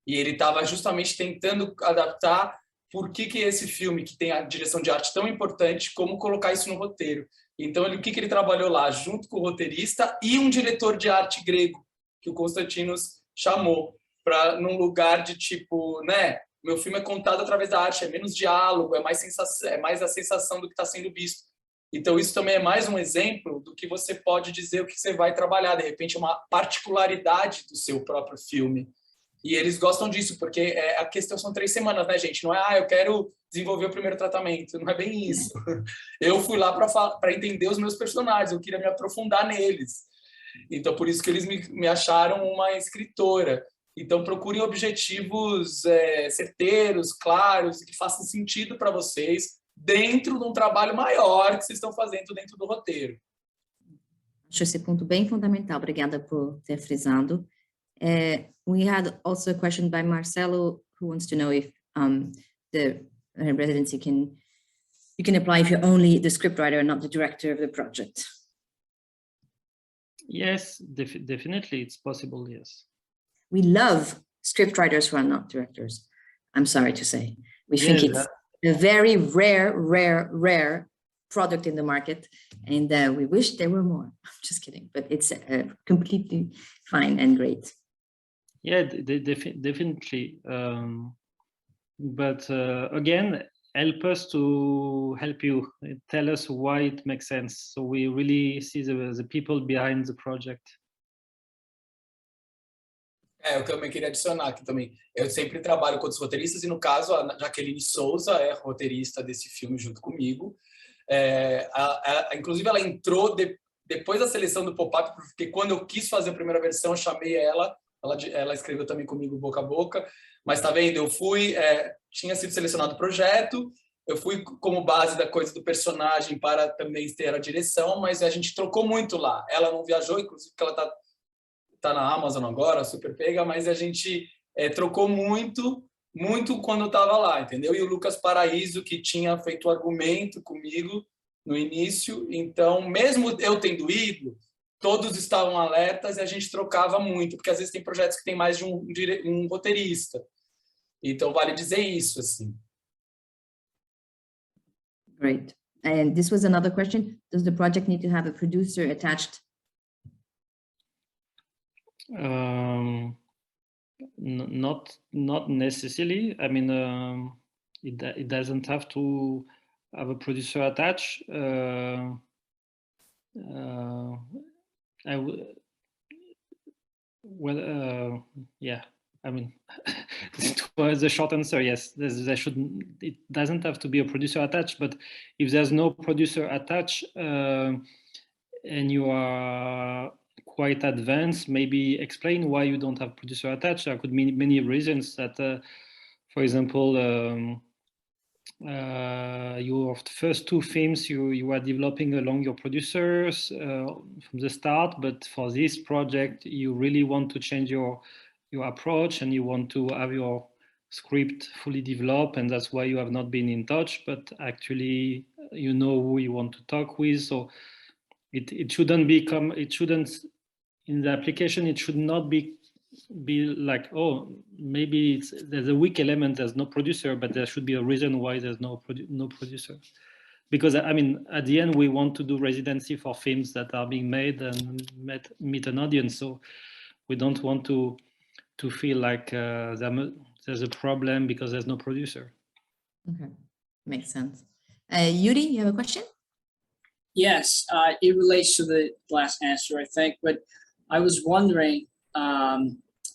Speaker 4: E ele estava justamente tentando adaptar por que esse filme, que tem a direção de arte tão importante, como colocar isso no roteiro. Então, o que ele trabalhou lá, junto com o roteirista e um diretor de arte grego, que o Constantinos chamou, para num lugar de tipo, né, meu filme é contado através da arte, é menos diálogo, é mais a sensação do que está sendo visto. Então, isso também é mais um exemplo do que você pode dizer, o que você vai trabalhar, de repente, uma particularidade do seu próprio filme. E eles gostam disso, porque a questão são 3 semanas, né, gente? Não é, eu quero desenvolver o primeiro tratamento, não é bem isso. Eu fui lá para entender os meus personagens, eu queria me aprofundar neles. Então, por isso que eles me acharam uma escritora. Então, procurem objetivos certeiros, claros, que façam sentido para vocês dentro de um trabalho maior que vocês estão fazendo dentro do roteiro.
Speaker 1: Acho esse ponto bem fundamental. Obrigada por ter frisado. We had also a question by Marcelo, who wants to know if the residency you can apply if you're only the scriptwriter and not the director of the project.
Speaker 2: Yes, definitely, it's possible. Yes.
Speaker 1: We love scriptwriters who are not directors. I'm sorry to say, we think it's a very rare product in the market, and we wish there were more. Just kidding, but it's completely fine and great.
Speaker 2: Yeah, definitely. But again, help us to help you. Tell us why it makes sense. So we really see the people behind the project.
Speaker 4: Eu também queria adicionar aqui também. Eu sempre trabalho com outros roteiristas, e no caso, a Jaqueline Souza é roteirista desse filme junto comigo. Inclusive, ela entrou depois da seleção do Pop Up, porque quando eu quis fazer a primeira versão, eu chamei ela escreveu também comigo boca a boca. Mas tá vendo, eu fui, tinha sido selecionado o projeto, eu fui como base da coisa do personagem para também ter a direção, mas a gente trocou muito lá. Ela não viajou, inclusive porque ela tá na Amazon agora, super pega, mas a gente trocou muito quando eu estava lá, entendeu? E o Lucas Paraíso, que tinha feito o argumento comigo no início, então, mesmo eu tendo ido, todos estavam alertas e a gente trocava muito, porque às vezes tem projetos que tem mais de um roteirista. Então, vale dizer isso, assim.
Speaker 1: Great. And this was another question. Does the project need to have a producer attached?
Speaker 2: Not necessarily. I mean, it doesn't have to have a producer attached. Yeah. I mean, it was a short answer. Yes, it doesn't have to be a producer attached. But if there's no producer attached and you are quite advanced, maybe explain why you don't have producer attached. There could be many reasons that, for example, your first two films you are developing along your producers from the start, but for this project you really want to change your approach and you want to have your script fully developed, and that's why you have not been in touch, but actually you know who you want to talk with. So it shouldn't in the application, it should not be like, oh, maybe there's a weak element, there's no producer, but there should be a reason why there's no producer. Because I mean, at the end, we want to do residency for films that are being made and meet an audience. So we don't want to feel like there's a problem because there's no producer.
Speaker 1: Okay, makes sense. Yuri, you have a question?
Speaker 5: Yes, it relates to the last answer, I think, but I was wondering,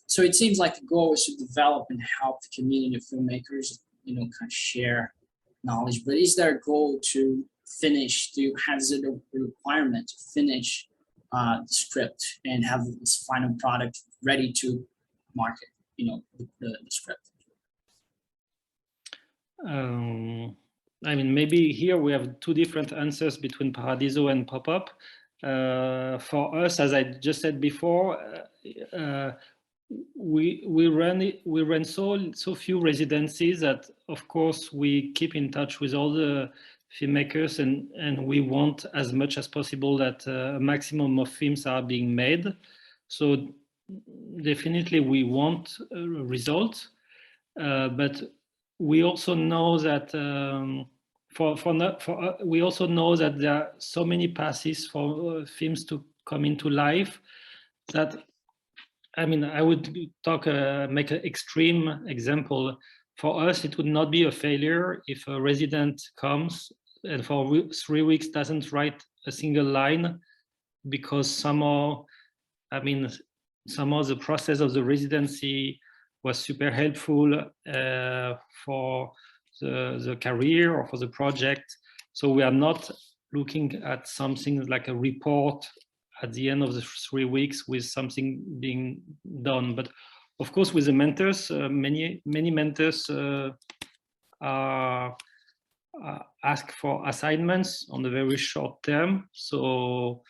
Speaker 5: so it seems like the goal is to develop and help the community of filmmakers, kind of share knowledge, but is there a goal to finish, has it a requirement to finish the script and have this final product ready to market, the script?
Speaker 2: I mean, maybe here we have two different answers between Paradiso and Pop Up. For us, as I just said before, we run so few residencies that, of course, we keep in touch with all the filmmakers, and we want as much as possible that a maximum of films are being made. So definitely we want results, but we also know that we also know that there are so many passes for films to come into life that, I mean, I would make an extreme example. For us, it would not be a failure if a resident comes and for 3 weeks doesn't write a single line, because somehow the process of the residency was super helpful for the career or for the project. So we are not looking at something like a report at the end of the 3 weeks with something being done. But of course, with the mentors, many mentors ask for assignments on the very short term. So,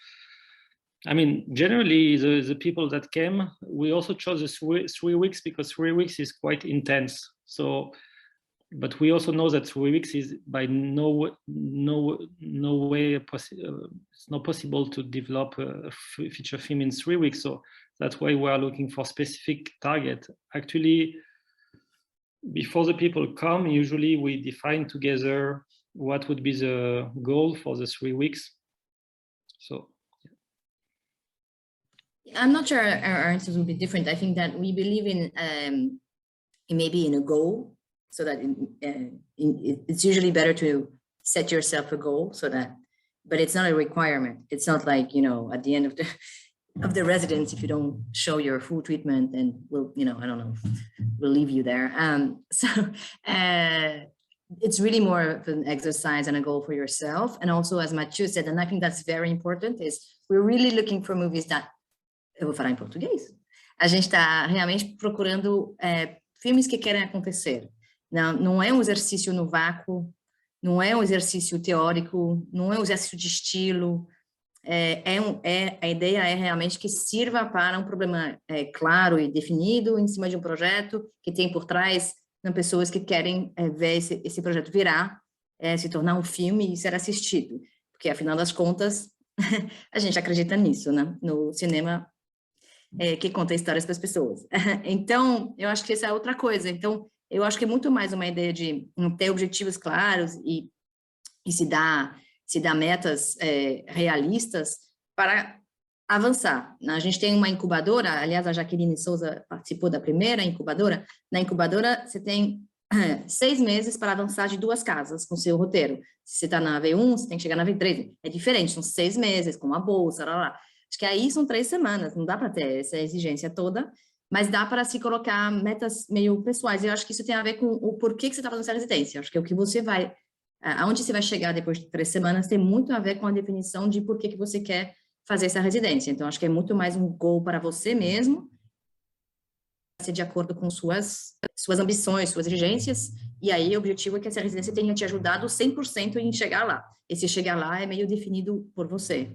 Speaker 2: I mean, generally, the people that came, we also chose the 3 weeks because 3 weeks is quite intense. So, but we also know that 3 weeks is by no way it's not possible to develop a feature film in 3 weeks. So that's why we are looking for specific target. Actually, before the people come, usually we define together what would be the goal for the 3 weeks. So.
Speaker 1: I'm not sure our answers will be different. I think that we believe in maybe in a goal, so that it's usually better to set yourself a goal, so that, but it's not a requirement. It's not like, you know, at the end of the residence, if you don't show your full treatment, then we'll, you know, I don't know, we'll leave you there. It's really more of an exercise and a goal for yourself. And also, as Matthieu said, and I think that's very important, is we're really looking for movies that, eu vou falar em português, a gente está realmente procurando filmes que querem acontecer. Não é um exercício no vácuo, não é um exercício teórico, não é um exercício de estilo. A ideia é realmente que sirva para um problema claro e definido em cima de um projeto que tem por trás pessoas que querem ver esse projeto virar, se tornar um filme e ser assistido. Porque, afinal das contas, a gente acredita nisso, né? No cinema que conta histórias para as pessoas. Então, eu acho que essa é outra coisa. Então, eu acho que é muito mais uma ideia de ter objetivos claros e se dar metas realistas para avançar. A gente tem uma incubadora, aliás, a Jaqueline Souza participou da primeira incubadora. Na incubadora, você tem 6 meses para avançar de 2 casas com seu roteiro. Se você está na V1, você tem que chegar na V3. É diferente, são 6 meses, com uma bolsa, lá. Acho que aí são 3 semanas, não dá para ter essa exigência toda, mas dá para se colocar metas meio pessoais. E eu acho que isso tem a ver com o porquê que você está fazendo essa residência. Acho que é o que você vai... Aonde você vai chegar depois de 3 semanas tem muito a ver com a definição de por que você quer fazer essa residência. Então, acho que é muito mais um goal para você mesmo, ser de acordo com suas ambições, suas exigências, e aí o objetivo é que essa residência tenha te ajudado 100% em chegar lá. E se chegar lá é meio definido por você.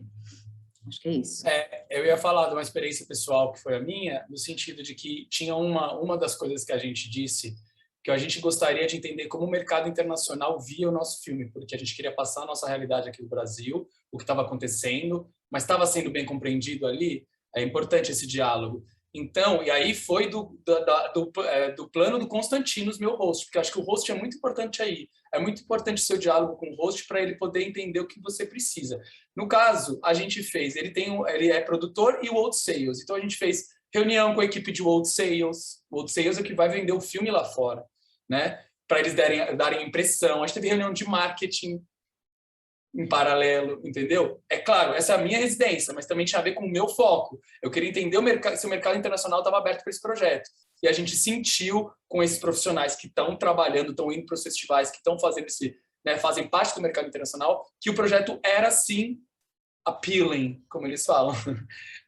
Speaker 1: Acho que é isso.
Speaker 4: Eu ia falar de uma experiência pessoal que foi a minha, no sentido de que tinha uma das coisas que a gente disse, que a gente gostaria de entender como o mercado internacional via o nosso filme, porque a gente queria passar a nossa realidade aqui no Brasil, o que estava acontecendo, mas estava sendo bem compreendido ali. É importante esse diálogo. Então, e aí foi do plano do Constantino, meu host, porque acho que o host é muito importante aí. É muito importante o seu diálogo com o host para ele poder entender o que você precisa. No caso, a gente fez, ele é produtor e o World Sales. Então, a gente fez reunião com a equipe de World Sales. World Sales é o que vai vender o filme lá fora, né? Para eles darem impressão. A gente teve reunião de marketing em paralelo, entendeu? É claro, essa é a minha residência, mas também tinha a ver com o meu foco. Eu queria entender se o mercado internacional estava aberto para esse projeto. E a gente sentiu com esses profissionais que estão trabalhando, estão indo para os festivais, que estão fazendo fazem parte do mercado internacional, que o projeto era, sim, appealing, como eles falam,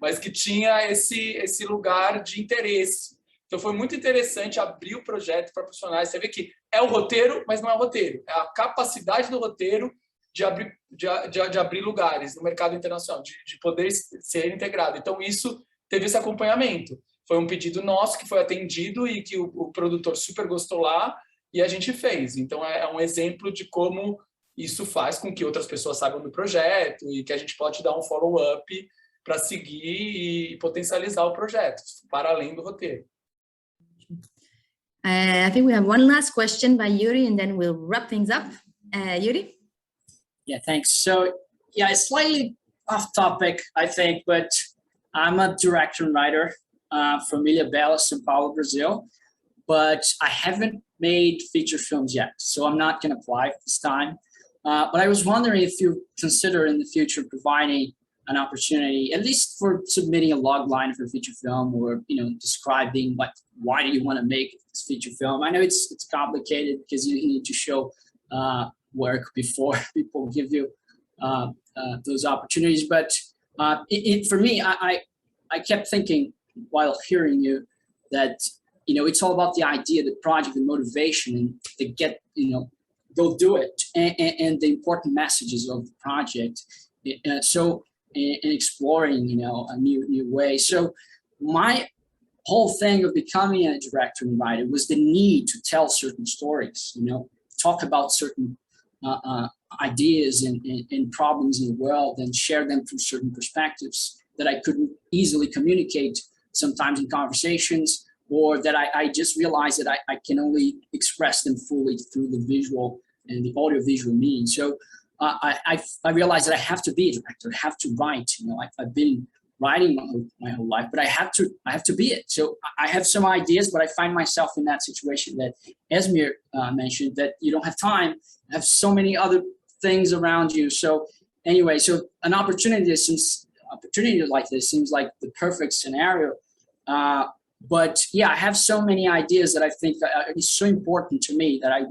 Speaker 4: mas que tinha esse lugar de interesse. Então, foi muito interessante abrir o projeto para profissionais. Você vê que é o roteiro, mas não é o roteiro. É a capacidade do roteiro de abrir lugares no mercado internacional, de poder ser integrado. Então, isso teve esse acompanhamento. Foi um pedido nosso que foi atendido e que o produtor super gostou lá e a gente fez. Então, é um exemplo de como isso faz com que outras pessoas saibam do projeto e que a gente pode dar um follow-up para seguir e potencializar o projeto, para além do roteiro.
Speaker 1: I think we have one last question by Yuri, and then we'll wrap things up. Yuri?
Speaker 5: Yeah, thanks. So, yeah, it's slightly off topic, I think, but I'm a director and writer from Ilhabela, São Paulo, Brazil, but I haven't made feature films yet, so I'm not going to apply this time. But I was wondering if you consider in the future providing an opportunity, at least for submitting a log line for a feature film, or describing why do you want to make this feature film. I know it's complicated because you need to show work before people give you those opportunities. But for me, I kept thinking while hearing you that, you know, it's all about the idea, the project, the motivation, and to get, you know, go do it, and the important messages of the project. So, in exploring, you know, a new way. So my whole thing of becoming a director and writer was the need to tell certain stories, you know, talk about certain ideas and problems in the world, and share them through certain perspectives that I couldn't easily communicate sometimes in conversations, or that I just realized that I can only express them fully through the visual and the audio-visual means. So I realized that I have to be a director, I have to write. You know, I've been writing my whole life, but I have to be it. So I have some ideas, but I find myself in that situation that Esmir mentioned, that you don't have time, have so many other things around you. So anyway, so an opportunity like this seems like the perfect scenario. But yeah, I have so many ideas that I think that is so important to me that I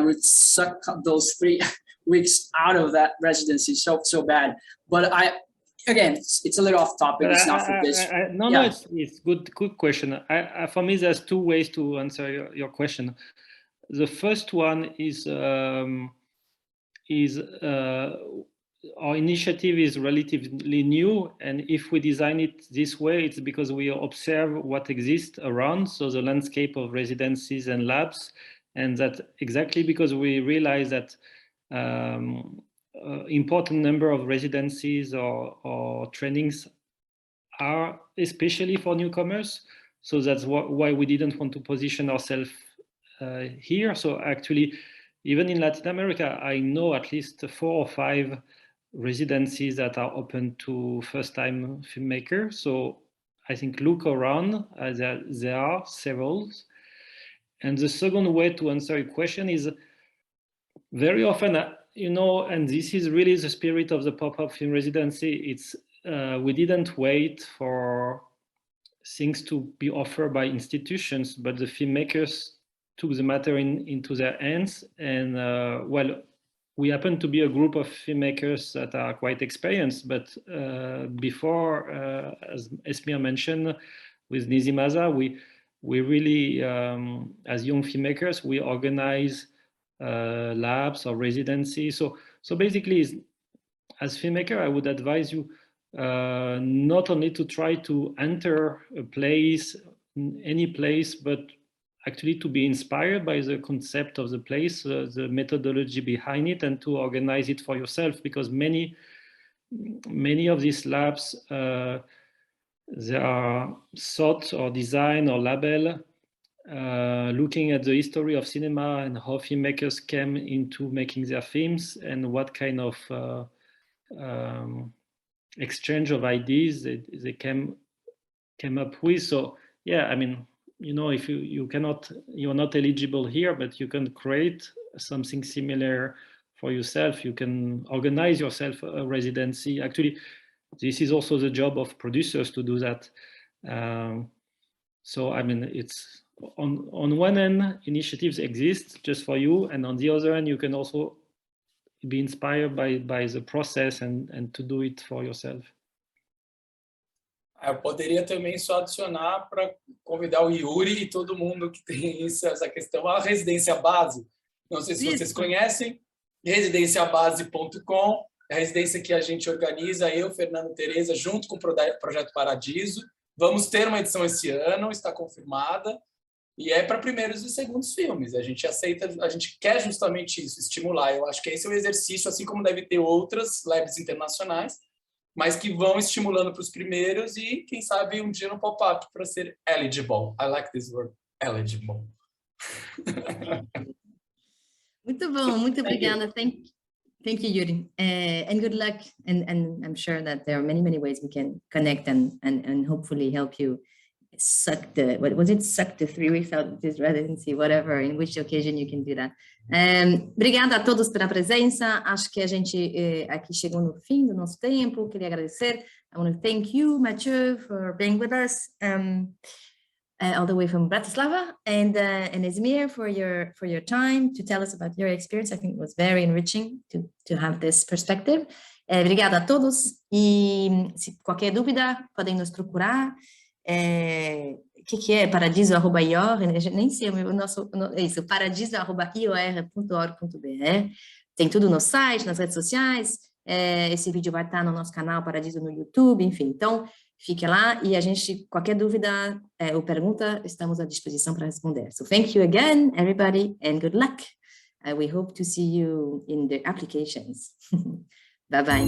Speaker 5: would suck those 3 weeks out of that residency so bad. But again, it's a little off topic. It's not for this.
Speaker 2: No, it's good question. For me, there's 2 ways to answer your question. The first one is our initiative is relatively new, and if we design it this way, it's because we observe what exists around, so the landscape of residencies and labs, and that exactly because we realize that important number of residencies or trainings are especially for newcomers. So that's why we didn't want to position ourselves here. So actually, even in Latin America, I know at least 4 or 5 residencies that are open to first-time filmmakers. So I think look around, there are several. And the second way to answer your question is very often, you know, and this is really the spirit of the Pop-Up Film Residency, it's we didn't wait for things to be offered by institutions, but the filmmakers took the matter into their hands. And well, we happen to be a group of filmmakers that are quite experienced, but before, as Esmir mentioned, with Nizimaza, we really, as young filmmakers, we organize labs or residencies. So basically, as filmmaker, I would advise you not only to try to enter a place, any place, but actually to be inspired by the concept of the place, the methodology behind it, and to organize it for yourself, because many of these labs, they are thought or design or label looking at the history of cinema and how filmmakers came into making their films and what kind of exchange of ideas they came up with. So yeah, I mean, you know, if you're not eligible here, but you can create something similar for yourself. You can organize yourself a residency. Actually, this is also the job of producers to do that. So I mean, it's on one end, initiatives exist just for you, and on the other end, you can also be inspired by the process and to do it for yourself.
Speaker 4: Eu poderia também só adicionar para convidar o Yuri e todo mundo que tem essa questão, a residência base. Não sei se vocês conhecem, residenciabase.com, é a residência que a gente organiza, eu, Fernando, Tereza, junto com o Projeto Paradiso. Vamos ter uma edição esse ano, está confirmada, e é para primeiros e segundos filmes. A gente aceita, a gente quer justamente isso, estimular. Eu acho que esse é o exercício, assim como deve ter outras labs internacionais, mas que vão estimulando para os primeiros e, quem sabe, um dia no pop-up para ser eligible. I like this word, eligible.
Speaker 1: Muito bom, muito obrigada. Thank you, Yuri. And good luck. And I'm sure that there are many ways we can connect and hopefully help you suck the 3 weeks out of this residency, whatever, in which occasion you can do that. Obrigada a todos pela presença. Acho que a gente aqui chegou no fim do nosso tempo. Queria agradecer. I want to thank you, Matthieu, for being with us all the way from Bratislava, and Esmir for your time to tell us about your experience. I think it was very enriching to have this perspective. Obrigada a todos. E se qualquer dúvida, podem nos procurar. que é? Paradiso@ior, né? Nem sei o nosso, isso, paradiso@ior.org.br. Tem tudo no site, nas redes sociais. Esse vídeo vai estar no nosso canal Paradiso no YouTube, enfim. Então, fique lá e a gente, qualquer dúvida ou pergunta, estamos à disposição para responder. So, thank you again, everybody, and good luck. We hope to see you in the applications. Bye-bye.